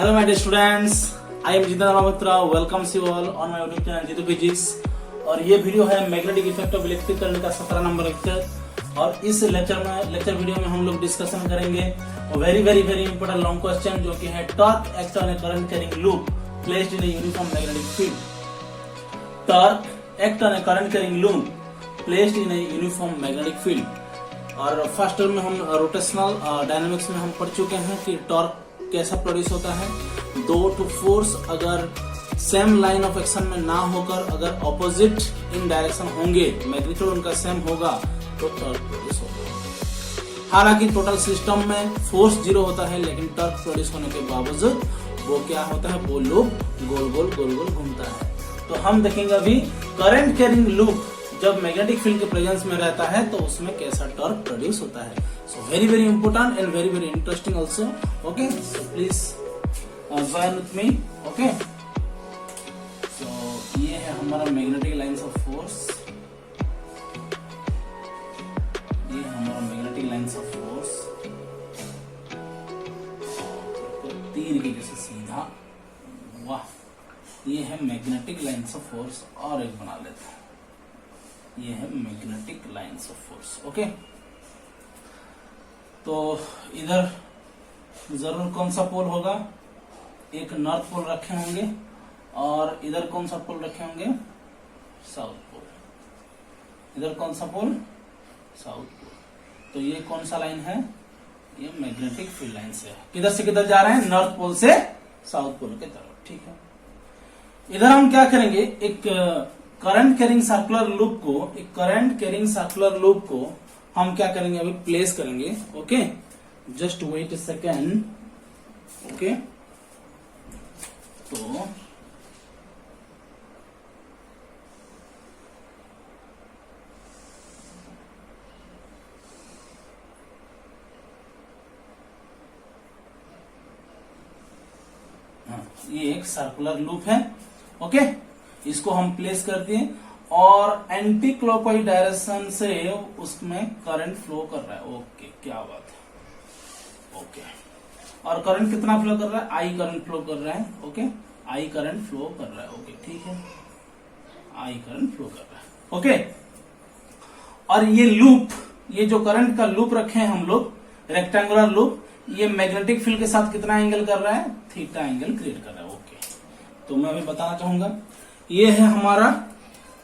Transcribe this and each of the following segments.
Hello my dear students, I am Jitendra Malhotra. Welcomes you all on my YouTube channel Jitu Physics. और ये video है magnetic effect of electric current का 17 number lecture. और इस lecture video में हम लोग डिस्कशन करेंगे वेरी इंपोर्टेंट लॉन्ग क्वेश्चन जो कि है torque act on A current carrying loop placed in a uniform magnetic field. Torque act on A current carrying loop placed in a uniform magnetic field. और first term में हम rotational dynamics में हम पढ़ चुके हैं कि टॉर्क कैसा प्रोड्यूस होता है। दो टू फोर्स अगर सेम लाइन ऑफ एक्शन में ना होकर अगर ऑपोजिट इन डायरेक्शन होंगे, मैग्नीट्यूड उनका सेम होगा तो टॉर्क प्रोड्यूस होगा। हालांकि टोटल सिस्टम में फोर्स जीरो होता है, लेकिन टॉर्क प्रोड्यूस होने के बावजूद वो क्या होता है, वो लूप गोल गोल घूमता है। तो हम देखेंगे अभी करंट कैरिंग लूप जब मैग्नेटिक फील्ड के प्रेजेंस में रहता है तो उसमें कैसा टॉर्क प्रोड्यूस होता है। So very important and very interesting also. Okay, so please join with me. Okay, so ये है हमारा मैग्नेटिक लाइंस ऑफ फोर्स। ये है हमारा मैग्नेटिक लाइंस ऑफ फोर्स। तीर के जैसे सीधा, वाह। ये है मैग्नेटिक लाइंस ऑफ फोर्स। और एक बना लेते हैं, ये है magnetic lines of force. Okay, तो इधर जरूर कौन सा पोल होगा, एक नॉर्थ पोल रखे होंगे और इधर कौन सा पोल रखे होंगे, साउथ पोल। इधर कौन सा पोल, साउथ पोल। तो ये कौन सा लाइन है, ये मैग्नेटिक फील्ड लाइन से किधर से किधर जा रहे हैं, नॉर्थ पोल से साउथ पोल की तरफ। ठीक है, इधर हम क्या करेंगे, एक करंट कैरिंग सर्कुलर लूप को हम क्या करेंगे, अभी प्लेस करेंगे। ओके, जस्ट वेट ए सेकेंड। ओके, तो ये एक सर्कुलर लूप है। ओके, इसको हम प्लेस कर दिए और एंटी क्लॉकवाइज डायरेक्शन से उसमें करंट फ्लो कर रहा है। ओके, क्या बात है। ओके, और करंट कितना फ्लो कर रहा है, आई करंट फ्लो कर रहा है। ओके, आई करंट फ्लो कर रहा है। ओके, ठीक है, आई करंट फ्लो कर रहा है। ओके, और ये लूप, ये जो करंट का लूप रखे हैं हम लोग, रेक्टेंगुलर लूप, ये मैग्नेटिक फील्ड के साथ कितना एंगल कर रहा है, थीटा एंगल क्रिएट कर रहा है। ओके, तो मैं अभी बताना चाहूंगा, ये है हमारा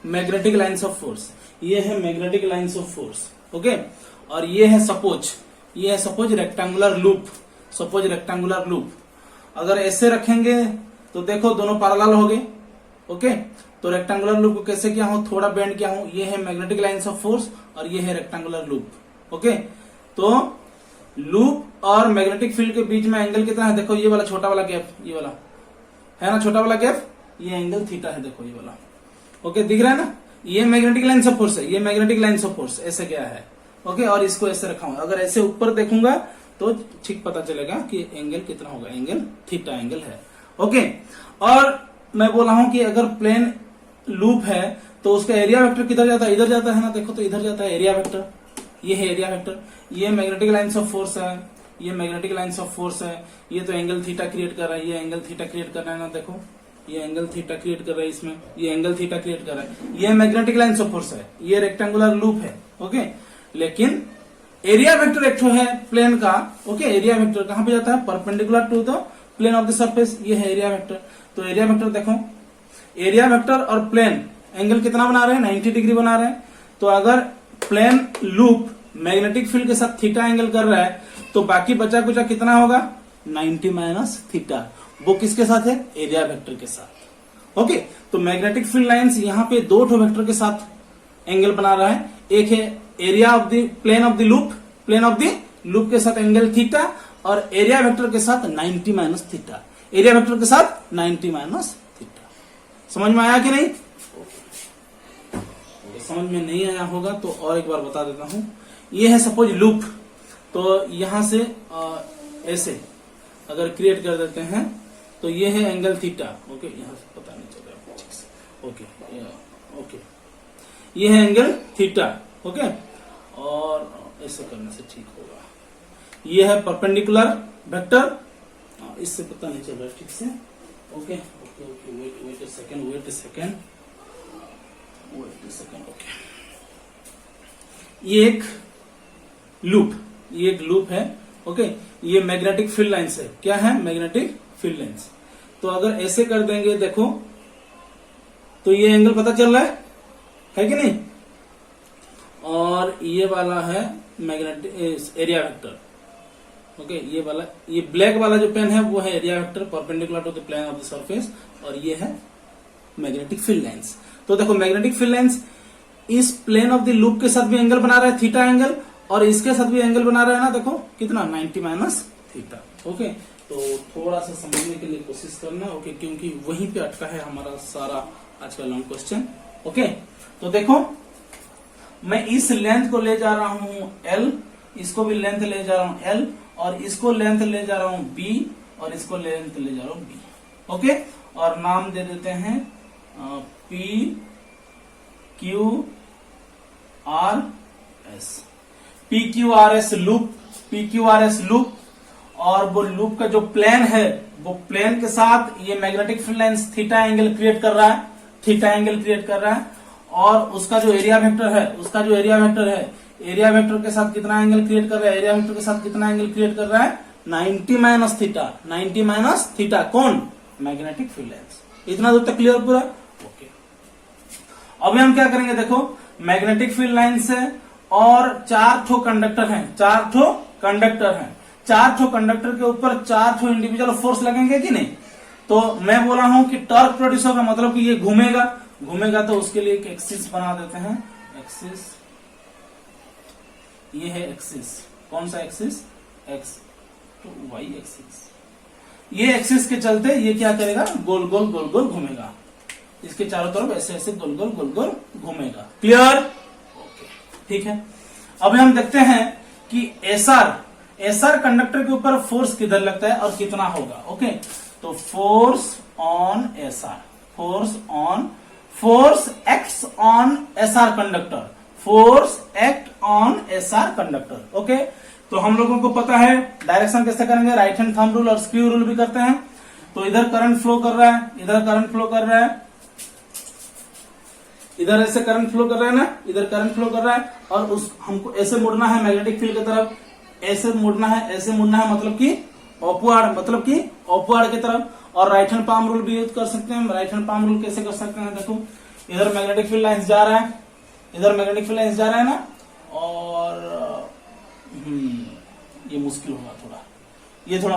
मैग्नेटिक लाइंस ऑफ फोर्स। ये है magnetic lines of force. Okay, और ये है सपोज रेक्टेंगुलर लूप। अगर ऐसे रखेंगे तो देखो दोनों पैरेलल हो गए। ओके, तो रेक्टेंगुलर लूप को कैसे किया हूं, थोड़ा बेंड किया हूं। ये है मैग्नेटिक लाइंस ऑफ फोर्स और ये है रेक्टेंगुलर लूप। ओके, तो लूप और मैग्नेटिक फील्ड के बीच में एंगल कितना है, देखो ये वाला छोटा वाला गैप, ये वाला है ना, छोटा वाला गैप, ये एंगल थीटा है। देखो ये वाला। ओके, दिख रहा है ना, ये मैग्नेटिक लाइंस ऑफ फोर्स है, ये मैग्नेटिक लाइंस ऑफ फोर्स ऐसे गया है। ओके, और इसको ऐसे रखा हुआ। अगर ऐसे ऊपर देखूंगा तो ठीक पता चलेगा कि एंगल कितना होगा, एंगल थीटा एंगल है। ओके, और मैं बोला हूं कि अगर प्लेन लूप है तो उसका एरिया वेक्टर किधर जाता है, इधर जाता है ना। देखो तो इधर जाता है एरिया वेक्टर, ये है एरिया वेक्टर। ये मैग्नेटिक लाइंस ऑफ फोर्स है, ये मैग्नेटिक लाइंस ऑफ फोर्स है। ये तो एंगल थीटा क्रिएट कर रहा है, ये एंगल थीटा क्रिएट कर रहा है ना। देखो ये एंगल थीटा क्रिएट कर रहा है, इसमें ये एंगल थीटा क्रिएट कर रहा है। ये मैग्नेटिक लाइंस ऑफ फोर्स है, ये रेक्टेंगुलर लूप है। ओके, लेकिन एरिया वेक्टर एक है प्लेन का। ओके, एरिया वेक्टर कहां पे जाता है, perpendicular to the plane of the surface. ये है एरिया वेक्टर। तो एरिया वेक्टर देखो, एरिया वेक्टर और प्लेन एंगल कितना बना रहे हैं, 90 डिग्री बना रहे हैं। तो अगर प्लेन लूप मैग्नेटिक फील्ड के साथ थीटा एंगल कर रहा है तो बाकी बचा कुचा कितना होगा, 90 माइनस थीटा। वो किसके साथ है, एरिया वेक्टर के साथ। ओके, तो मैग्नेटिक फील्ड लाइंस यहाँ पे दो ठो वेक्टर के साथ एंगल बना रहा है। एक है area of the plane of the loop के साथ एंगल थीटा, और एरिया वेक्टर के साथ 90 माइनस थीटा। एरिया वेक्टर के साथ 90 माइनस थीटा। समझ में आया कि नहीं? समझ में नहीं आया होगा तो और एक बार बता देता हूं। ये है सपोज लूप, तो यहां से ऐसे अगर क्रिएट कर देते हैं तो ये है एंगल थीटा। ओके, यहां से पता नहीं चल रहा ठीक से। ओके, ये है एंगल थीटा। ओके, और ऐसे करने से ठीक होगा। ये है परपेंडिकुलर वेक्टर, इससे पता नहीं चल रहा ठीक से। Okay okay okay, wait a second. Okay, ये एक लूप है। ओके, ये मैग्नेटिक फील्ड लाइंस है। क्या है? Magnetic field lines. तो अगर ऐसे कर देंगे देखो, तो ये एंगल पता चल रहा है कि नहीं? और ये वाला है मैग्नेटिक एरिया वेक्टर। ओके, ये ब्लैक वाला जो पेन है वो है area vector perpendicular to the plane of the surface, और ये है मैग्नेटिक फील्ड लाइंस। तो देखो, मैग्नेटिक फील्ड लाइंस इस प्लेन ऑफ द लूप के साथ भी एंगल बना रहा है, थीटा एंगल, और इसके साथ भी एंगल बना रहा है ना। देखो कितना, 90 माइनस थीटा। ओके, तो थोड़ा सा समझने के लिए कोशिश करना। ओके, क्योंकि वहीं पे अटका है हमारा सारा आज का लॉन्ग क्वेश्चन। ओके, तो देखो, मैं इस लेंथ को ले जा रहा हूं L, इसको भी लेंथ ले जा रहा हूं L, और इसको लेंथ ले जा रहा हूं B, और इसको लेंथ ले जा रहा हूं B। ओके, और नाम दे देते हैं P Q R S। PQRS loop, और वो लूप का जो प्लेन है, वो प्लेन के साथ ये magnetic field lines theta angle create कर रहा है। और उसका जो एरिया वेक्टर है, एरिया वेक्टर के साथ कितना एंगल क्रिएट कर रहा है? 90 माइनस थीटा। कौन? Magnetic field lines. इतना दूर तक क्लियर पूरा? ओके, अभी हम क्या करेंगे? देखो, मैग्नेटिक फील्ड लाइंस है और 4 ठो कंडक्टर हैं। 4 ठो कंडक्टर के ऊपर 4 ठो इंडिविजुअल फोर्स लगेंगे कि नहीं? तो मैं बोला हूं कि टॉर्क प्रोड्यूस होगा, मतलब कि ये घूमेगा, तो उसके लिए एक एक्सिस बना देते हैं। एक्सिस, ये है एक्सिस। कौन सा एक्सिस? एक्स तो वाई एक्सिस। ये एक्सिस के चलते ये क्या करेगा? गोल गोल घूमेगा। इसके चारों तरफ ऐसे गोल गोल घूमेगा। क्लियर? ओके, ठीक है। अब हम देखते हैं कि एसआर कंडक्टर के ऊपर फोर्स किधर लगता है और कितना होगा। ओके, तो force act on SR conductor. Okay, तो हम लोगों को पता है डायरेक्शन कैसे करेंगे, राइट हैंड थंब रूल और स्क्रू रूल भी करते हैं। तो इधर करंट फ्लो कर रहा है, इधर करंट फ्लो कर रहा है, इधर ऐसे करंट फ्लो कर रहा है ना, इधर करंट फ्लो कर रहा है, और हमको ऐसे मुड़ना है मैग्नेटिक फील्ड की तरफ, ऐसे मुड़ना है मतलब कि अपवर्ड की तरफ। और राइट हैंड पाम रूल भी यूज कर सकते हैं। राइट हैंड पाम रूल कैसे कर सकते हैं? देखो, इधर मैग्नेटिक फील्ड लाइंस जा रहा है, ना, और ये मुश्किल होगा थोड़ा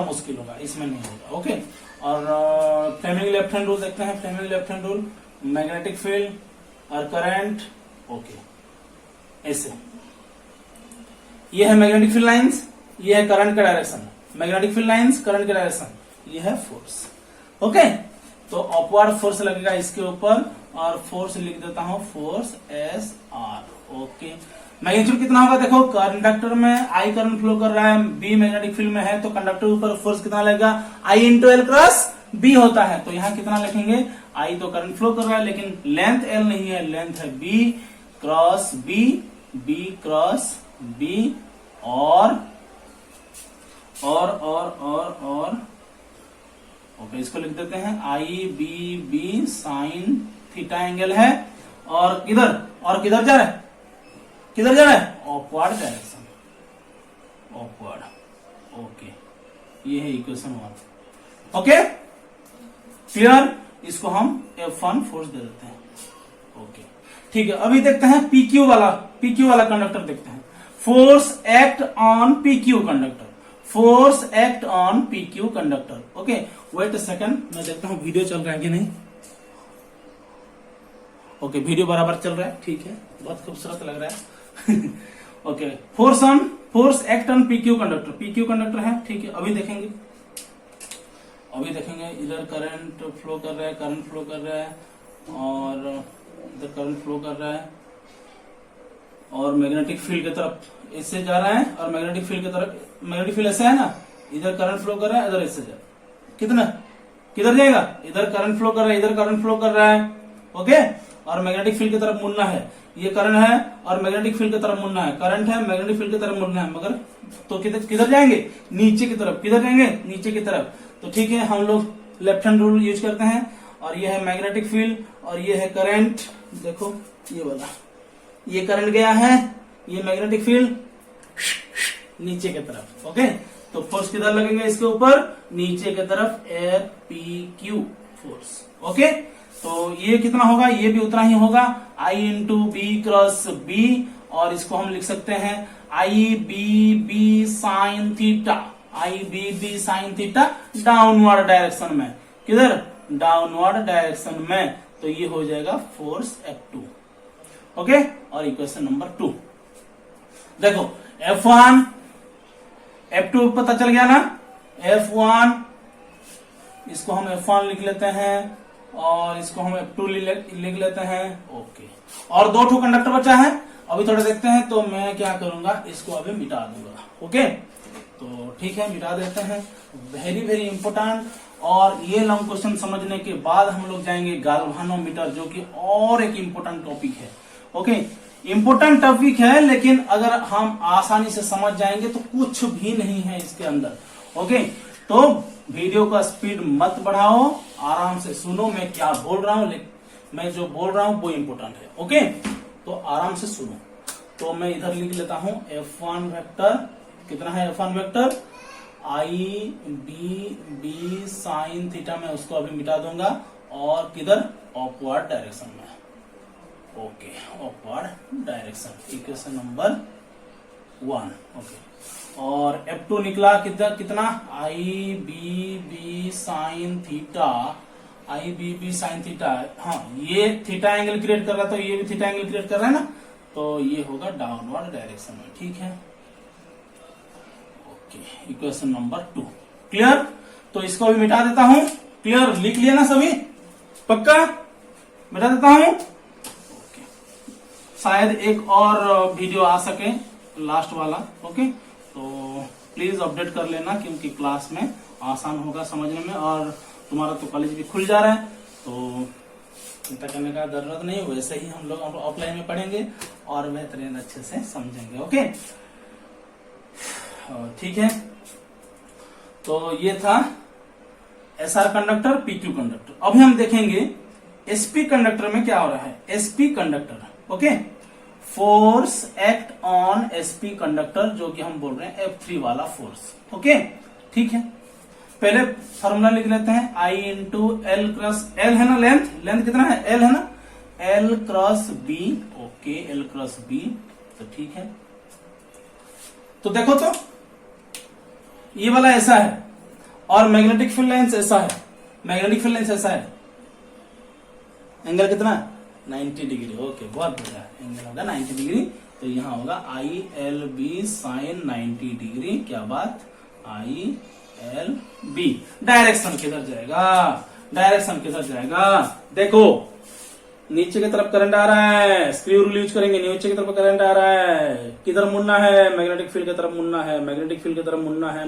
मुश्किल होगा, इसमें नहीं होगा। ओके, और फ्लेमिंग लेफ्ट हैंड रूल देखते हैं। Fleming left hand rule, magnetic field और करंट। ओके, ऐसे ये है मैग्नेटिक फील्ड लाइंस, ये है करंट का direction. Magnetic field lines, current का डायरेक्शन, ये है फोर्स। ओके, तो अपवर्ड फोर्स लगेगा इसके ऊपर, और फोर्स लिख देता हूं, फोर्स SR। ओके, मैग्नीट्यूड कितना होगा? देखो, कंडक्टर में I करंट फ्लो कर रहा है, B मैग्नेटिक फील्ड में है, तो कंडक्टर ऊपर फोर्स कितना लगेगा? I × L × B होता है। तो यहाँ कितना लिखेंगे? I तो करंट फ्लो कर रहा है, लेकिन लेंथ L नहीं है, लेंथ है B × B और ओके, इसको लिख देते हैं IBB साइन थीटा एंगल है। और किधर जा रहा है? Upward direction, upward. ओके, ये है इक्वेशन 1। Okay, clear? इसको हम F1 फोर्स दे देते हैं। ओके, ठीक है। अभी देखते हैं PQ वाला कंडक्टर देखते हैं। Force act on PQ conductor. Okay, wait a second, मैं देखता हूं वीडियो चल रहा है कि नहीं। ओके, वीडियो बराबर चल रहा है, ठीक है, बहुत खूबसूरत लग रहा है। Okay, force act on PQ conductor है, ठीक है। अभी देखेंगे इधर करंट फ्लो कर रहा है, और इधर करंट फ्लो कर रहा है, और मैग्नेटिक फील्ड की तरफ इससे जा रहा है, और मैग्नेटिक फील्ड ऐसे है ना, इधर करंट फ्लो कर रहा है, इधर ऐसे जा, किधर जाएगा? इधर करंट फ्लो कर रहा है, ओके, और मैग्नेटिक फील्ड की तरफ मुड़ना है। ये करंट है और मैग्नेटिक फील्ड की तरफ मुड़ना है, करंट है, मैग्नेटिक फील्ड की तरफ मुड़ना है, मगर तो किधर जाएंगे? नीचे की तरफ। किधर जाएंगे? नीचे की तरफ। तो ठीक है, हम लोग लेफ्ट हैंड रूल यूज करते हैं। और ये है मैग्नेटिक फील्ड और ये है करंट। देखो ये वाला, ये करंट गया है, ये मैग्नेटिक फील्ड नीचे की तरफ। ओके, तो फोर्स किधर लगेंगे इसके ऊपर? नीचे की तरफ, air P Q force. Okay, तो ये कितना होगा? ये भी उतना ही होगा, I into B cross B. और इसको हम लिख सकते हैं I B B sine theta, I B B sine theta downward direction में। किधर? डाउनवर्ड डायरेक्शन में। तो ये हो जाएगा फोर्स F2। ओके, और इक्वेशन नंबर 2 देखो, F1 F2 पता चल गया ना? F1 इसको हम F1 लिख लेते हैं और इसको हम F2 लिख लेते हैं। ओके, और 2 ठो कंडक्टर बचा है, अभी थोड़ा देखते हैं। तो मैं क्या करूंगा, इसको अभी मिटा दूंगा। ओके, तो ठीक है, मिटा देते हैं। Very very important. और ये लॉन्ग क्वेश्चन समझने के बाद हम लोग जाएंगे गाल्वानोमीटर, जो कि और एक इंपॉर्टेंट टॉपिक है। ओके, इंपॉर्टेंट टॉपिक है, लेकिन अगर हम आसानी से समझ जाएंगे तो कुछ भी नहीं है इसके अंदर। ओके, तो वीडियो का स्पीड मत बढ़ाओ, आराम से सुनो मैं क्या बोल रहा हूं। मैं जो बोल रहा हूं वो इंपॉर्टेंट है। ओके, तो आराम से सुनो। तो मैं इधर लिख लेता हूं F1 वेक्टर। कितना है F1 वेक्टर? आई बी बी साइन थीटा में, उसको अभी मिटा दूंगा। और किधर? अपवर्ड डायरेक्शन में। Okay, upward direction, equation number 1। Okay, और F2 निकला कितना? आई B B sine theta, I B B sine theta. हाँ, ये थीटा एंगल क्रिएट कर रहा है, तो ये भी थीटा एंगल क्रिएट कर रहा है ना, तो ये होगा डाउनवर्ड डायरेक्शन में। ठीक है, ओके, इक्वेशन नंबर 2 क्लियर। तो इसको भी मिटा देता हूं। क्लियर, लिख लिया ना सभी? पक्का? मिटा देता हूं। ओके, शायद एक और वीडियो आ सके, लास्ट वाला। ओके, तो प्लीज अपडेट कर लेना, क्योंकि क्लास में आसान होगा समझने में। और तुम्हारा तो कॉलेज भी खुल जा रहा है, तो चिंता करने का जरूरत नहीं। वैसे ही हम लोग ऑफलाइन में पढ़ेंगे और बेहतरीन अच्छे से समझेंगे। ओके, ठीक है। तो ये था SR कंडक्टर, PQ कंडक्टर। अभी हम देखेंगे SP कंडक्टर में क्या हो रहा है। SP conductor, okay, force act on SP conductor, जो कि हम बोल रहे हैं F3 वाला फोर्स। ओके, ठीक है। पहले फॉर्मूला लिख लेते हैं, I into L cross L है ना, लेंथ कितना है? L है ना, L cross B। Okay, L cross B, तो ठीक है। तो देखो, तो ये वाला ऐसा है और मैग्नेटिक फील्ड लाइंस ऐसा है। मैग्नेटिक फील्ड लाइंस ऐसा है। एंगल कितना? 90 डिग्री। ओके, बहुत बढ़िया, एंगल होगा 90 डिग्री। तो यहां होगा ILB साइन 90 डिग्री। क्या बात? ILB। डायरेक्शन किधर जाएगा? डायरेक्शन किधर जाएगा? देखो, नीचे की तरफ करंट आ रहा है, स्क्रू रूल यूज करेंगे। नीचे की तरफ करंट आ रहा है, किधर मुड़ना है? मैग्नेटिक फील्ड की तरफ मुड़ना है। मैग्नेटिक फील्ड की तरफ मुड़ना है,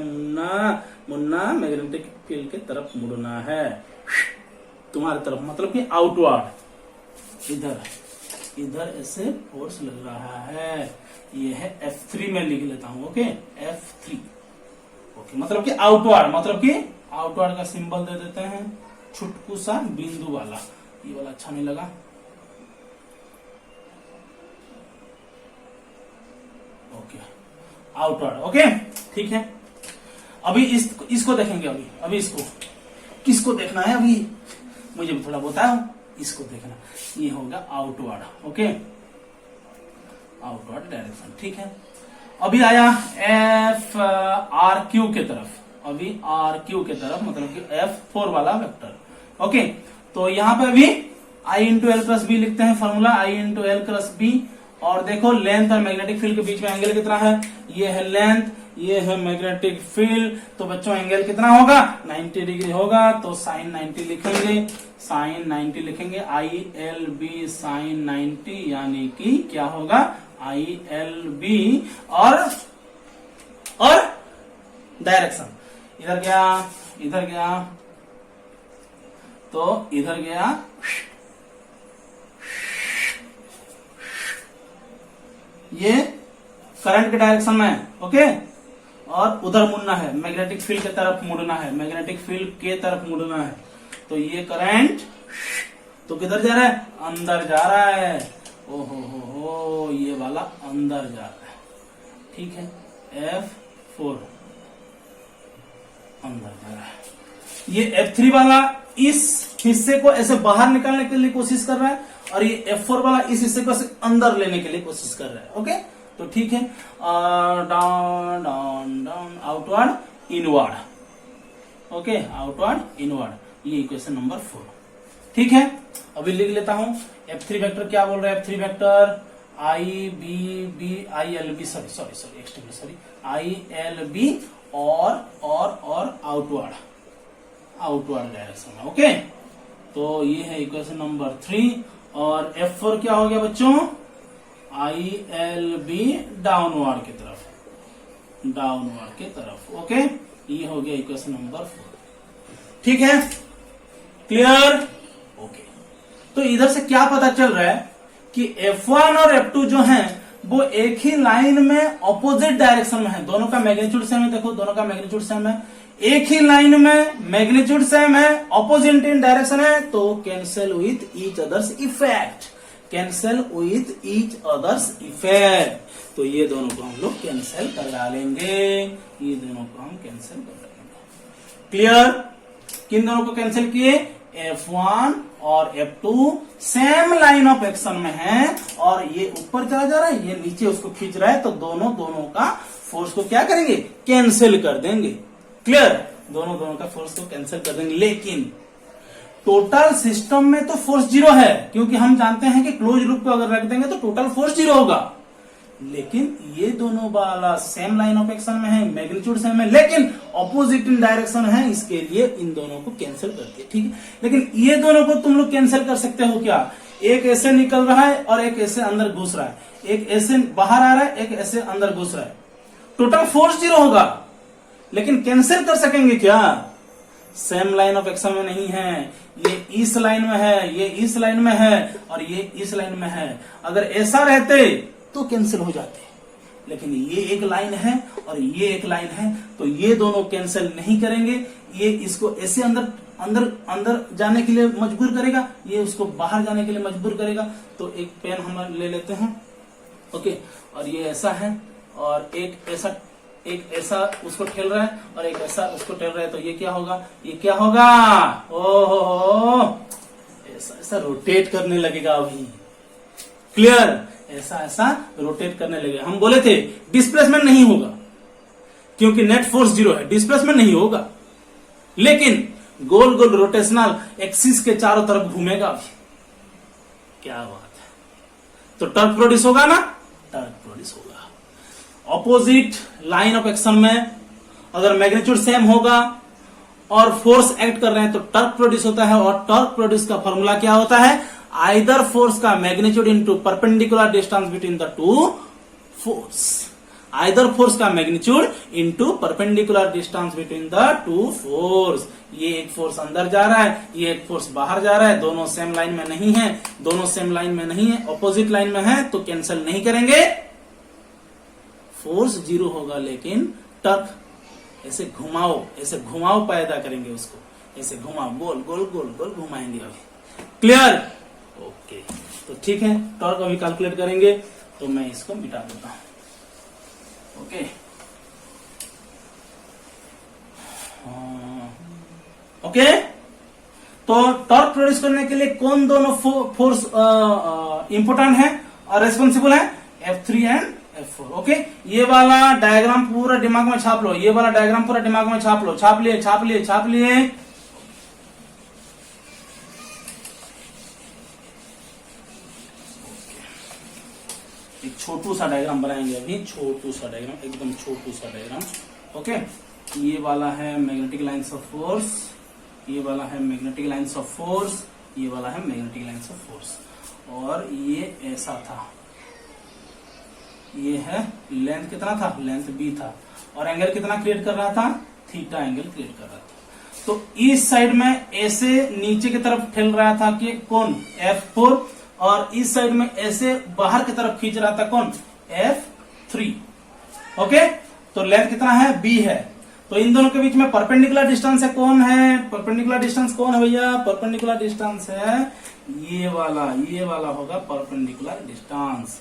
मुड़ना मैग्नेटिक फील्ड की तरफ मुड़ना है, तुम्हारी तरफ, मतलब कि आउटवर्ड। इधर ऐसे फोर्स लग रहा है। ये है F3 में लिख लेता हूं। Okay, F3। ओके, मतलब कि आउटवर्ड, मतलब कि आउटवर्ड का सिंबल दे देते हैं, छुटकू सा बिंदु वाला। ये वाला अच्छा नहीं लगा। Okay, outward. ओके, ठीक है। अभी इसको देखेंगे। अभी इसको किसको देखना है? अभी मुझे भी थोड़ा बताओ। इसको देखना, ये होगा आउटवर्ड। ओके, आउटवर्ड डायरेक्शन, ठीक है। अभी आया RQ के तरफ। अभी RQ के तरफ, मतलब कि F4 वाला वेक्टर। ओके, तो यहां पे अभी I into L cross B लिखते हैं, formula I into L cross B. और देखो, लेंथ और मैग्नेटिक फील्ड के बीच में एंगल कितना है? ये है लेंथ, ये है मैग्नेटिक फील्ड। तो बच्चों एंगल कितना होगा? 90 डिग्री होगा। तो साइन 90 लिखेंगे, साइन 90 लिखेंगे, ILB साइन 90, यानी कि क्या होगा? ILB और डायरेक्शन इधर गया, तो इधर गया, ये करंट के डायरेक्शन में। ओके, और उधर मुड़ना है, मैग्नेटिक फील्ड की तरफ मुड़ना है, मैग्नेटिक फील्ड के तरफ मुड़ना है। तो ये करंट तो किधर जा रहा है, अंदर जा रहा है। हो ये वाला अंदर जा रहा है, ठीक है। F4 अंदर जा रहा है, ये F3 वाला इस हिस्से को ऐसे बाहर निकालने के लिए कोशिश कर रहा है, और ये F4 वाला इस हिस्से को ऐसे अंदर लेने के लिए कोशिश कर रहा है। ओके, तो ठीक है, down down down, outward inward. Okay, outward inward, ये इक्वेशन नंबर 4, ठीक है। अभी लिख लेता हूं, F3 वेक्टर क्या बोल रहा है, F3 vector IBB ILB sorry ILB और आउटवर्ड डायरेक्शन में। ओके, तो ये है इक्वेशन नंबर 3। और F4 क्या हो गया बच्चों, ILB डाउनवर्ड की तरफ, ओके, ये हो गया इक्वेशन नंबर 4, ठीक है, क्लियर। ओके, तो इधर से क्या पता चल रहा है कि F1 और F2 जो हैं वो एक ही लाइन में ऑपोजिट डायरेक्शन में है, दोनों का मैग्नीट्यूड सेम है। देखो, दोनों का मैग्नीट्यूड सेम है, एक ही लाइन में मैग्नीट्यूड सेम है, ऑपोजिट इन डायरेक्शन है, तो cancel with each others effect, तो ये दोनों को हम लोग कैंसिल कर डालेंगे, क्लियर। किन दोनों को कैंसिल किए, F1 और F2 same line of action में है, और ये ऊपर चला जा रहा है, ये नीचे उसको खींच रहा है, तो दोनों का फोर्स को क्या करेंगे, कैंसिल कर देंगे, क्लियर। दोनों का फोर्स को कैंसिल कर देंगे, लेकिन टोटल सिस्टम में तो फोर्स 0 है, क्योंकि हम जानते हैं कि क्लोज लूप को अगर रख देंगे तो टोटल फोर्स 0 होगा। लेकिन ये दोनों वाला सेम लाइन ऑफ एक्शन में है, मैग्नीट्यूड सेम है, लेकिन ऑपोजिट इन डायरेक्शन है, इसके लिए इन दोनों को कैंसिल कर दिया, ठीक है। लेकिन ये दोनों को तुम लोग कैंसिल कर सकते हो क्या, एक ऐसे निकल रहा है और एक ऐसे अंदर घुस रहा है, एक ऐसे बाहर आ रहा है, एक ऐसे अंदर घुस रहा है, टोटल फोर्स 0 होगा, लेकिन कैंसिल कर सकेंगे क्या, सेम लाइन ऑफ एक्शन में नहीं है, ये इस लाइन में है, ये इस लाइन में है, और ये इस लाइन में है। अगर ऐसा रहते तो कैंसिल हो जाते, लेकिन ये एक लाइन है और ये एक लाइन है, तो ये दोनों कैंसिल नहीं करेंगे। ये इसको ऐसे अंदर जाने के लिए मजबूर करेगा, ये उसको बाहर जाने के लिए मजबूर करेगा। तो एक पेन हम ले लेते हैं, ओके, और ये ऐसा है, और एक ऐसा उसको ठेल रहा है, और एक ऐसा उसको ठेल रहा है, तो ये क्या होगा, ओहो, ऐसा रोटेट करने लगेगा अभी, क्लियर, ऐसा रोटेट करने लगेगा। हम बोले थे डिस्प्लेसमेंट नहीं होगा, क्योंकि नेट फोर्स 0 है, डिस्प्लेसमेंट नहीं होगा, लेकिन गोल गोल रोटेशनल एक्सिस के चारों तरफ घूमेगा अभी, क्या बात है। तो टर्क प्रोड्यूस होगा ना, टर्क प्रोड्यूस होगा। ऑपोजिट लाइन ऑफ एक्शन में अगर मैग्नीट्यूड सेम होगा और फोर्स एक्ट कर रहे हैं तो टर्क प्रोड्यूस होता है, और टर्क प्रोड्यूस का फॉर्मूला क्या होता है, आइदर फोर्स का magnitude into perpendicular distance between the two force, either force का magnitude into perpendicular distance between the two force. ये एक फोर्स अंदर जा रहा है, ये एक फोर्स बाहर जा रहा है, दोनों सेम लाइन में नहीं है, ऑपोजिट लाइन में है, तो कैंसिल नहीं करेंगे, फोर्स 0 होगा, लेकिन टर्क ऐसे घुमाओ पैदा करेंगे, उसको ऐसे घुमाओ, गोल गोल गोल गोल घुमाएंगे अभी, क्लियर। ओके, तो ठीक है, टॉर्क अभी कैलकुलेट करेंगे, तो मैं इसको मिटा देता हूं, ओके। ओके, तो टॉर्क प्रोड्यूस करने के लिए कौन दोनों फोर्स इंपोर्टेंट है और रेस्पॉन्सिबल है, F3 एंड F4, ओके। ये वाला डायग्राम पूरा दिमाग में छाप लो, छाप लिए। एक छोटू सा डायग्राम बनाएंगे अभी, एकदम छोटू सा डायग्राम, ओके। ये वाला है मैग्नेटिक लाइंस ऑफ फोर्स, ये वाला है मैग्नेटिक लाइंस ऑफ फोर्स, ये वाला है मैग्नेटिक लाइंस ऑफ फोर्स, और ये ऐसा था, ये है लेंथ कितना था, लेंथ b था, और एंगल कितना क्रिएट कर रहा था, थीटा एंगल क्रिएट कर रहा था। तो इस साइड में ऐसे नीचे की तरफ ठेल रहा था कि कौन, F4, और इस साइड में ऐसे बाहर की तरफ खींच रहा था कौन, F3, ओके। तो लेंथ कितना है, b है। तो इन दोनों के बीच में परपेंडिकुलर डिस्टेंस है, कौन है, परपेंडिकुलर डिस्टेंस कौन है भैया, परपेंडिकुलर डिस्टेंस है ये वाला होगा परपेंडिकुलर डिस्टेंस।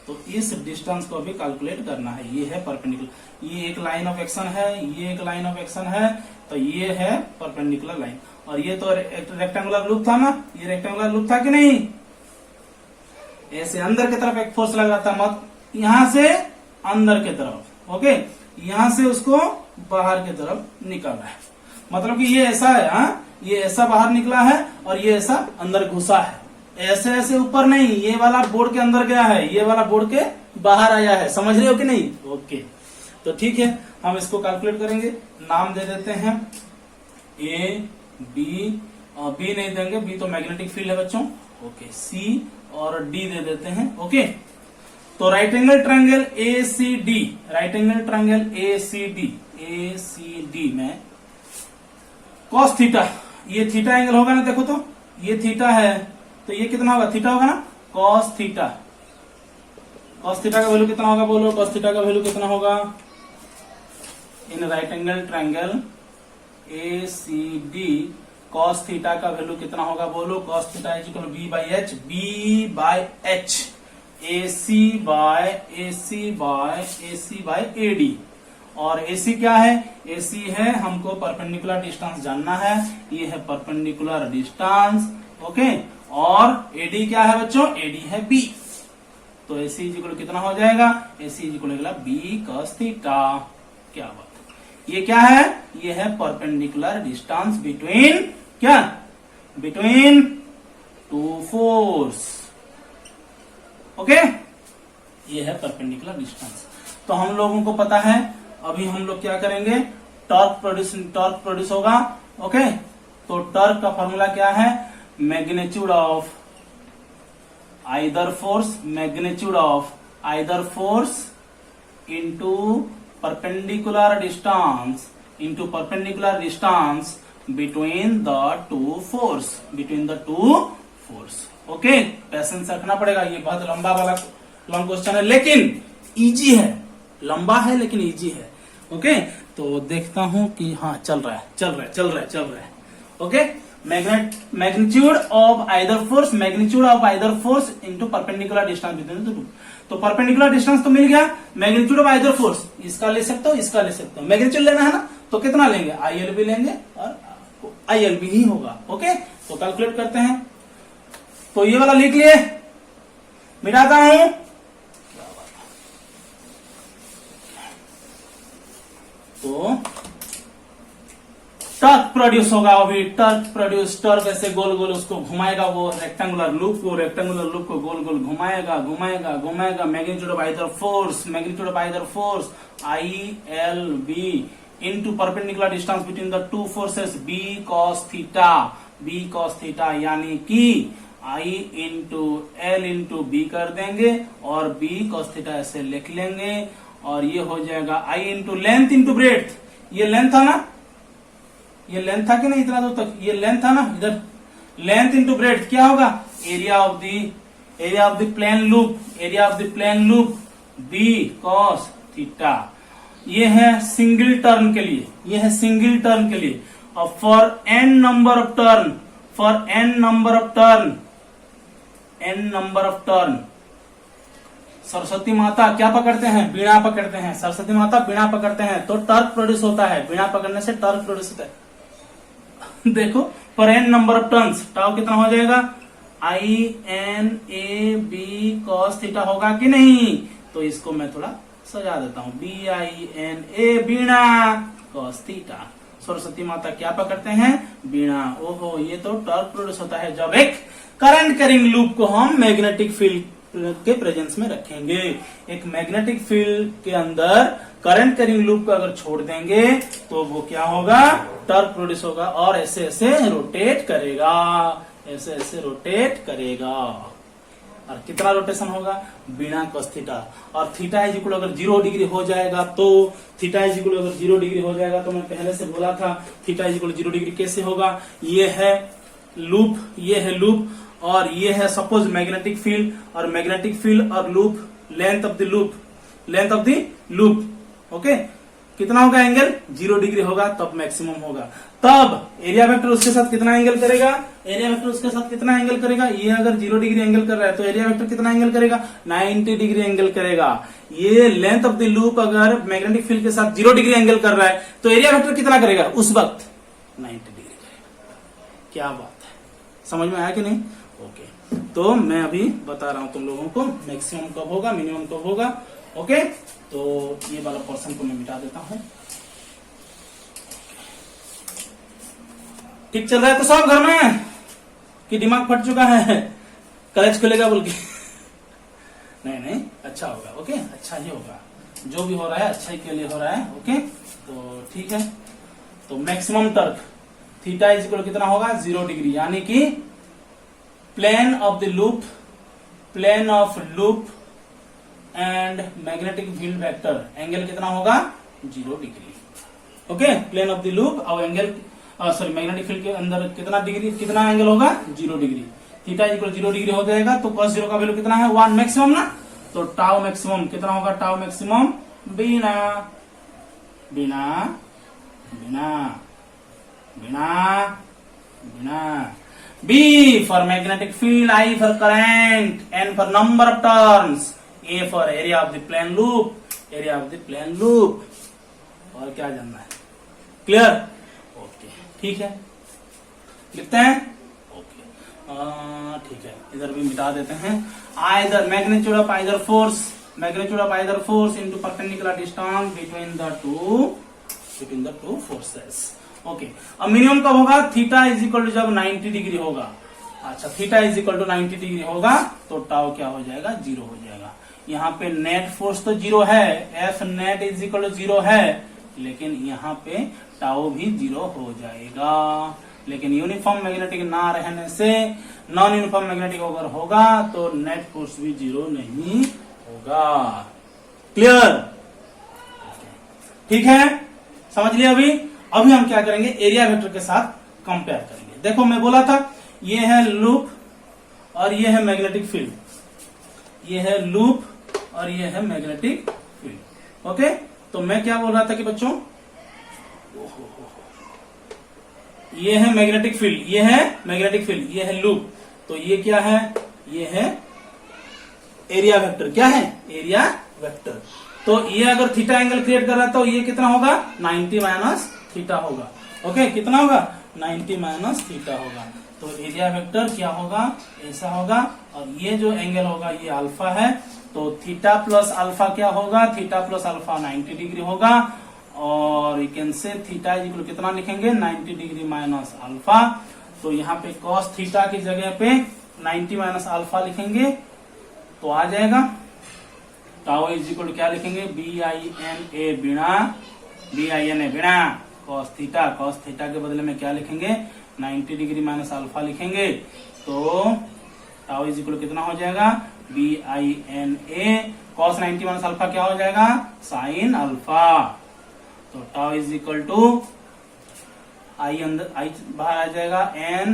तो इस डिस्टेंस को भी कैलकुलेट करना है, ये है परपेंडिकुलर, ये एक लाइन ऑफ एक्शन है, ये एक लाइन ऑफ एक्शन है, तो ये है परपेंडिकुलर लाइन। और ये तो रेक्टेंगुलर लूप था ना, ये रेक्टेंगुलर लूप था कि नहीं, ऐसे अंदर की तरफ एक फोर्स लगा था, मत यहां से अंदर की तरफ, ओके, यहां से उसको बाहर की तरफ निकाला है, मतलब कि ये ऐसा है, हाँ, ये ऐसा बाहर निकला है और ये ऐसा अंदर घुसा है, ऐसे ऐसे ऊपर नहीं, ये वाला बोर्ड के अंदर गया है, ये वाला बोर्ड के बाहर आया है, समझ रहे हो कि नहीं, ओके। तो ठीक है, हम इसको कैलकुलेट करेंगे, नाम दे देते हैं ए बी, बी नहीं देंगे, बी तो मैग्नेटिक फील्ड है बच्चों, ओके, सी और डी दे देते हैं, ओके। तो right angle triangle A C D, right angle triangle A C D में कॉस थीटा, ये थीटा एंगल होगा ना, देखो तो ये थीटा है, तो ये कितना होगा, थीटा होगा ना, कॉस थीटा, कॉस थीटा का वैल्यू कितना होगा, बोलो कॉस थीटा का वैल्यू कितना होगा in right angle triangle A C D, cos theta का वैल्यू कितना होगा, बोलो cos theta is equal B by H, B by H, A C by A D. और AC क्या है, AC है हमको परपेंडिकुलर डिस्टेंस जानना है, ये है परपेंडिकुलर डिस्टेंस, ओके। और AD क्या है बच्चों, AD है B, तो AC इक्वल कितना हो जाएगा, AC equal B cos theta, क्या बात, ये क्या है, ये है परपेंडिकुलर डिस्टेंस बिटवीन, क्या, बिटवीन टू फोर्स, ओके, ये है परपेंडिकुलर डिस्टेंस। तो हम लोगों को पता है, अभी हम लोग क्या करेंगे, टॉर्क प्रोड्यूस होगा, ओके। तो टॉर्क का फॉर्मूला क्या है, magnitude of either force into perpendicular distance between the two force, okay. Patience रखना पड़ेगा, ये बहुत लंबा वाला लॉन्ग क्वेश्चन है, लेकिन इजी है, लंबा है लेकिन इजी है, ओके। तो देखता हूं कि हाँ चल रहा है, okay. Magnitude of either force into perpendicular distance between the to, तो परपेंडिकुलर डिस्टेंस तो मिल गया, मैग्नीट्यूड ऑफ आइदर फोर्स इसका ले सकते हो, मैग्नीट्यूड लेना है ना, तो कितना लेंगे, ILB लेंगे और ILB ही होगा, ओके। तो कैलकुलेट करते हैं, तो ये वाला लिख लिए, मिटाता हूं, तो टर्क प्रोड्यूस होगा, अभी टर्क ऐसे गोल गोल उसको घुमाएगा, वो रेक्टेंगुलर लूप को गोल गोल घुमाएगा, magnitude of either force ILB into perpendicular distance between the two forces B cos theta, यानी कि I into L into B कर देंगे और B cos थीटा ऐसे लिख लेंगे, और ये हो जाएगा I into length into breadth, ये लेंथ था ना, ये लेंथ था कि नहीं, इतना दूर तक ये लेंथ था ना, इधर लेंथ इंटू ब्रेड्थ क्या होगा, area of the plane loop B cos theta. ये है सिंगल टर्न के लिए, और for n number of turn Saraswati माता क्या पकड़ते हैं, बीणा पकड़ते हैं, सरस्वती माता बीणा पकड़ते हैं, तो टर्क प्रोड्यूस होता है, बीणा पकड़ने से टर्क प्रोड्यूस होता है। देखो पर n number of turns, tau कितना हो जाएगा, INAB cos थीटा होगा कि नहीं, तो इसको मैं थोड़ा सजा देता हूं, BINA बीणा cos थीटा, सरस्वती माता क्या पकड़ते हैं, बीणा। ओहो, ये तो टॉर्क प्रोड्यूस होता है जब एक करंट कैरिंग लूप को हम मैग्नेटिक फील्ड के प्रेजेंस में रखेंगे। एक मैग्नेटिक फील्ड के अंदर करंट कैरिंग लूप को अगर छोड़ देंगे तो वो क्या होगा, टॉर्क प्रोड्यूस होगा और ऐसे ऐसे रोटेट करेगा, और कितना रोटेशन होगा, बिना cos थीटा। और थीटा इज इक्वल अगर 0 डिग्री हो जाएगा तो मैं पहले से बोला था थीटा इज इक्वल 0 डिग्री कैसे होगा, ये है लूप और ये है सपोज मैग्नेटिक फील्ड और loop, length of the loop okay, कितना होगा एंगल 0 डिग्री होगा तब मैक्सिमम होगा। तब एरिया वेक्टर उसके साथ कितना एंगल करेगा, एरिया वेक्टर उसके साथ कितना एंगल करेगा, ये अगर 0 डिग्री एंगल कर रहा है तो एरिया वेक्टर कितना एंगल करेगा 90 डिग्री एंगल करेगा। ये लेंथ ऑफ द लूप अगर मैग्नेटिक फील्ड के साथ 0 डिग्री एंगल कर रहा है तो एरिया वेक्टर कितना करेगा उस वक्त 90 डिग्री करेगा। क्या बात है, समझ में आया कि नहीं? ओके, तो मैं अभी बता रहा हूं तुम लोगों को मैक्सिमम कब होगा, मिनिमम कब होगा। ओके, तो ये वाला पोर्शन को मैं मिटा देता हूं। ठीक चल रहा है तो सब घर में कि दिमाग फट चुका है, कॉलेज खुलेगा बोल के? नहीं नहीं, अच्छा होगा। ओके, अच्छा ही होगा, जो भी हो रहा है अच्छा ही के लिए हो रहा है। ओके, तो ठीक है। तो maximum torque theta is equal कितना होगा 0 डिग्री, यानी कि plane of the loop, plane of loop and magnetic field vector angle कितना होगा 0 degree. Okay, plane of the loop और एंगल सॉरी मैग्नेटिक फील्ड के अंदर कितना डिग्री, कितना एंगल होगा 0 डिग्री। थीटा इक्वल 0 डिग्री हो जाएगा तो cos 0 का वैल्यू कितना है 1 मैक्सिमम ना, तो टाउ मैक्सिमम कितना होगा, टाउ मैक्सिमम बिना बिना बिना बिना बिना B for magnetic field, I for current, N for number of turns, A for area of the plane loop, area of the plane loop। और क्या जानना है, क्लियर? ओके, ठीक है, लिखते हैं। ओके, ठीक है, इधर भी मिटा देते हैं। Either magnitude of either force, magnitude of either force into perpendicular distance between the two forces. Okay, अब मिनिमम कब होगा, थीटा इज इक्वल टू जब 90 डिग्री होगा। अच्छा, theta is equal to 90 degree होगा तो टाउ क्या हो जाएगा 0 हो जाएगा। यहाँ पे नेट फोर्स तो 0 है, F net is equal to 0 है, लेकिन यहाँ पे टाउ भी 0 हो जाएगा। लेकिन यूनिफॉर्म मैग्नेटिक ना रहने से नॉन यूनिफॉर्म मैग्नेटिक अगर होगा तो नेट फोर्स भी 0 नहीं होगा। क्लियर? ठीक है, समझ लिया। अभी हम क्या करेंगे, एरिया वेक्टर के साथ कंपेयर करेंगे। देखो मैं बोला था ये है लूप और ये है मैग्नेटिक फील्ड, ये है लूप और ये है मैग्नेटिक फील्ड। ओके, तो मैं क्या बोल रहा था कि बच्चों ये है मैग्नेटिक फील्ड, ये है मैग्नेटिक फील्ड, ये है लूप, तो ये क्या है, ये है एरिया वेक्टर। क्या है, एरिया वेक्टर। तो ये अगर थीटा एंगल क्रिएट कर रहा है तो ये कितना होगा 90 माइनस थीटा होगा। ओके, कितना होगा 90 माइनस थीटा होगा। तो एरिया वेक्टर क्या होगा, ऐसा होगा, और ये जो एंगल होगा ये अल्फा है, तो थीटा प्लस अल्फा क्या होगा, थीटा प्लस अल्फा 90 डिग्री होगा। और you can say theta is equal कितना लिखेंगे 90 डिग्री माइनस अल्फा। तो यहाँ पे कॉस थीटा की जगह पे 90 माइनस अल्फा लिखेंगे तो आ जाएगा टाउ इज इक्वल क्या लिखेंगे BINA बिना कॉस थीटा के बदले में क्या लिखेंगे 90 डिग्री माइनस अल्फा लिखेंगे। तो टाउ इज इक्वल कितना हो जाएगा BINA कॉस 90 माइनस अल्फा क्या हो जाएगा साइन अल्फा। तो टाउ इज इक्वल टू आई अंदर आई बाहर आ जाएगा n,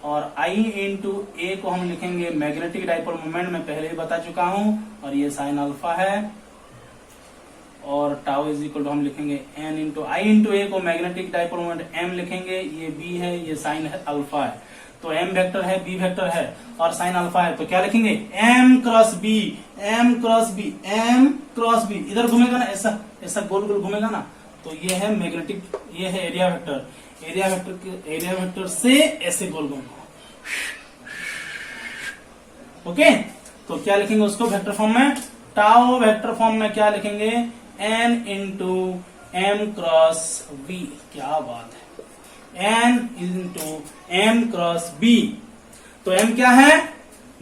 और I इंटू ए को हम लिखेंगे मैग्नेटिक डाइपोल मोमेंट, मैं पहले ही बता चुका हूं, और ये साइन अल्फा है। और टाउ इज इक्वल टू हम लिखेंगे n इंटू आई इंटू ए को मैग्नेटिक डाइपोल मोमेंट m लिखेंगे, ये b है, ये साइन है अल्फा है। तो m वेक्टर है, b वेक्टर है और साइन अल्फा है, तो क्या लिखेंगे m cross b, m cross b, m cross b। इधर घूमेगा ना, ऐसा ऐसा गोल गोल घूमेगा ना, तो ये है मैग्नेटिक, ये है एरिया वेक्टर। एरिया वेक्टर से ऐसे गोल गोल। ओके, तो क्या लिखेंगे उसको वेक्टर फॉर्म में, टाउ वेक्टर फॉर्म में क्या लिखेंगे n into m cross b। क्या बात है, n into m cross b। तो m क्या है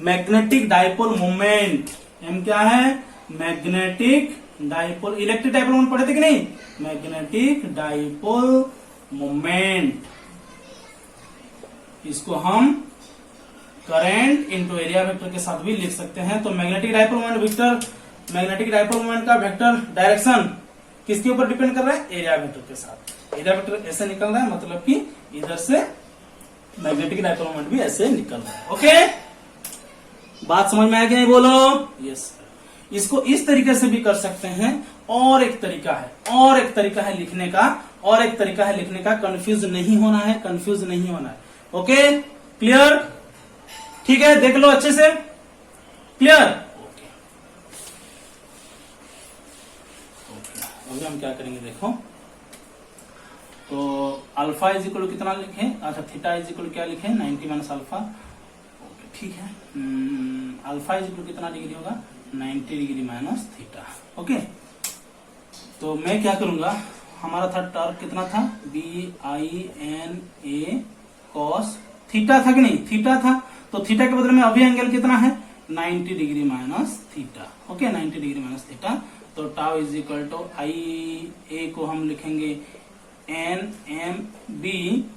मैग्नेटिक डाइपोल मोमेंट, m क्या है magnetic dipole, electric dipole moment पढ़े थे कि नहीं, मैग्नेटिक डाइपोल मोमेंट। इसको हम करंट इनटू एरिया वेक्टर के साथ भी लिख सकते हैं। तो magnetic dipole moment vector, magnetic dipole moment का वेक्टर डायरेक्शन किसके ऊपर डिपेंड कर रहा है, एरिया वेक्टर के साथ। एरिया वेक्टर ऐसे निकल रहा है, मतलब कि इधर से मैग्नेटिक डाइपोल मोमेंट भी ऐसे निकल रहा है। ओके, बात समझ में आया कि नहीं, बोलो यस। इसको इस तरीके से भी कर सकते हैं, और एक तरीका है लिखने का, कंफ्यूज नहीं होना है, ओके क्लियर, ठीक है, देख लो अच्छे से, क्लियर, ओके। अभी हम क्या करेंगे देखो, तो अल्फा इज इक्वल कितना लिखे, अच्छा थीटा इज इक्वल क्या लिखे, 90 माइनस अल्फा, ओके ठीक है, अल्फा इज इक्वल कितना डिग्री होगा, 90 डिग्री माइनस थीटा, ओके। तो मैं क्या करूंगा, हमारा था टर्क कितना था, BINA cos थीटा था कि नहीं, थीटा था, तो थीटा के बदले में अभी एंगल कितना है, 90 degree minus theta, okay 90 degree minus theta. तो tau is equal to IA को हम लिखेंगे NMB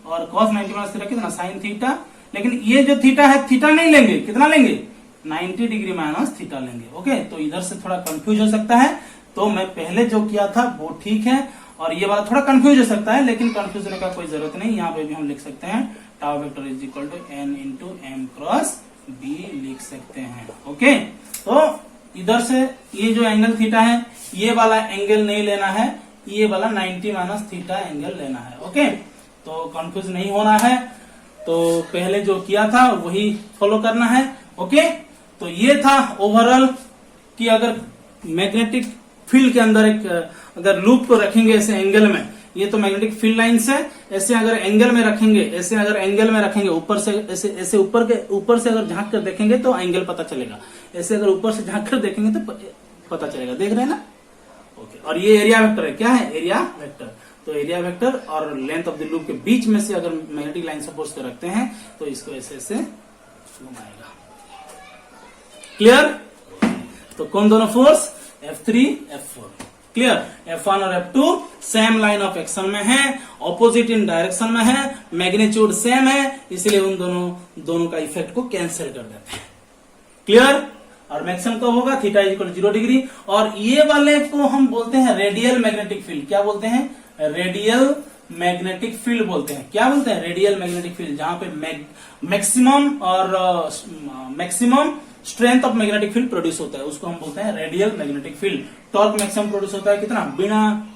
और cos 90 माइनस थीटा कितना, साइन थीटा, लेकिन ये जो थीटा है, थीटा नहीं लेंगे, कितना लेंगे, 90 डिग्री माइनस थीटा लेंगे, ओके। तो इधर से थोड़ा कंफ्यूज हो सकता है, तो मैं पहले जो किया था वो ठीक है, और ये वाला थोड़ा कंफ्यूज हो सकता है, लेकिन कंफ्यूज होने का कोई जरूरत नहीं, यहाँ पे भी हम लिख सकते हैं tau vector is equal to N into M cross B लिख सकते हैं, ओके। तो इधर से ये जो एंगल थीटा है, ये वाला एंगल नहीं लेना है, ये वाला 90 माइनस थीटा एंगल लेना है, ओके। तो कंफ्यूज नहीं होना है, तो पहले जो किया था वही फॉलो करना है, ओके। तो ये था ओवरऑल कि अगर मैग्नेटिक फील्ड के अंदर एक अगर लूप को रखेंगे ऐसे एंगल में, ये तो मैग्नेटिक फील्ड लाइंस है, ऐसे अगर एंगल में रखेंगे, ऊपर से ऐसे ऊपर से अगर झांक कर देखेंगे तो एंगल पता चलेगा, ऐसे अगर ऊपर से झांक कर देखेंगे तो पता चलेगा, देख रहे हैं ना, ओके। और ये एरिया वेक्टर है, क्या है, एरिया वेक्टर। तो एरिया वेक्टर और लेंथ ऑफ द लूप के बीच में से अगर मैग्नेटिक लाइन सपोज कर रखते हैं तो इसको ऐसे ऐसे घुमाएगा, क्लियर। तो कौन दोनों force, F3 F4, clear. F1 और F2 same line of action में है, ऑपोजिट इन डायरेक्शन में है, मैग्नीट्यूड सेम है, इसलिए उन दोनों का इफेक्ट को कैंसिल कर देते हैं, क्लियर। और मैक्सिमम कब होगा, थीटा इज इक्वल 0 डिग्री, और ये वाले को हम बोलते हैं रेडियल मैग्नेटिक फील्ड, क्या बोलते हैं, रेडियल मैग्नेटिक फील्ड बोलते हैं, क्या बोलते हैं, रेडियल मैग्नेटिक फील्ड, जहां पे maximum strength of magnetic field produce होता है, उसको हम बोलते हैं radial magnetic field. Torque maximum produce होता है कितना, बिना,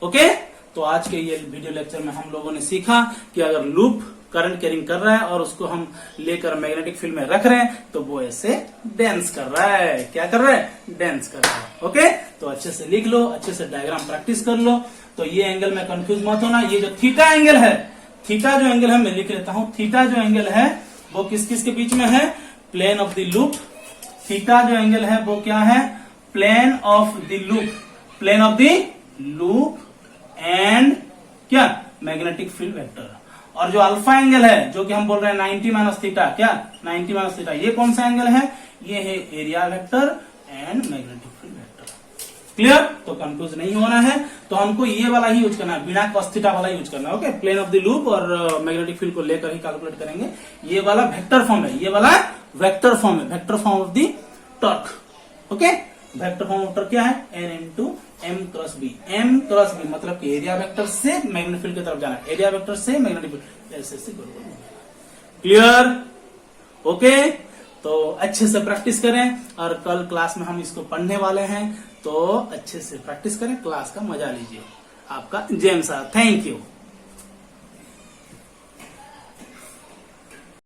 ओके। तो आज के ये वीडियो लेक्चर में हम लोगों ने सीखा कि अगर लूप करंट कैरिंग कर रहा है और उसको हम लेकर मैग्नेटिक फील्ड में रख रहे हैं तो वो ऐसे डांस कर रहा है, क्या कर रहा है, डांस कर रहा है, ओके। तो अच्छे से लिख लो, अच्छे से डायग्राम प्रैक्टिस कर लो। तो ये एंगल में कंफ्यूज मत होना, ये जो थीटा एंगल है, थीटा जो एंगल है मैं लिख लेता हूं, थीटा जो एंगल है वो किस किस के बीच में है, plane of the loop, theta जो एंगल है वो क्या है, plane of the loop, plane of the loop and क्या, मैग्नेटिक फील्ड वेक्टर। और जो अल्फा एंगल है जो कि हम बोल रहे हैं 90 माइनस थीटा, क्या 90 माइनस थीटा, ये कौन सा एंगल है, ये है area vector and magnetic field vector, clear. तो कंफ्यूज नहीं होना है, तो हमको ये वाला ही यूज करना है, बिना cos थीटा वाला यूज करना है, ओके। प्लेन ऑफ द लूप और मैग्नेटिक फील्ड को लेकर ही कैलकुलेट करेंगे। ये वाला वेक्टर फॉर्म है, ये वाला वेक्टर फॉर्म है, vector form of the torque, okay. Vector form of torque क्या है, N into M cross B, M cross B मतलब कि एरिया वेक्टर से मैग्नेटिक फील्ड की तरफ जाना है, एरिया वेक्टर से मैग्नेटिक फील्ड, ऐसे क्लियर, ओके। तो अच्छे से प्रैक्टिस करें, और कल क्लास में हम इसको पढ़ने वाले हैं, तो अच्छे से प्रैक्टिस करें, क्लास का मजा लीजिए। आपका जेम्स सर, थैंक यू।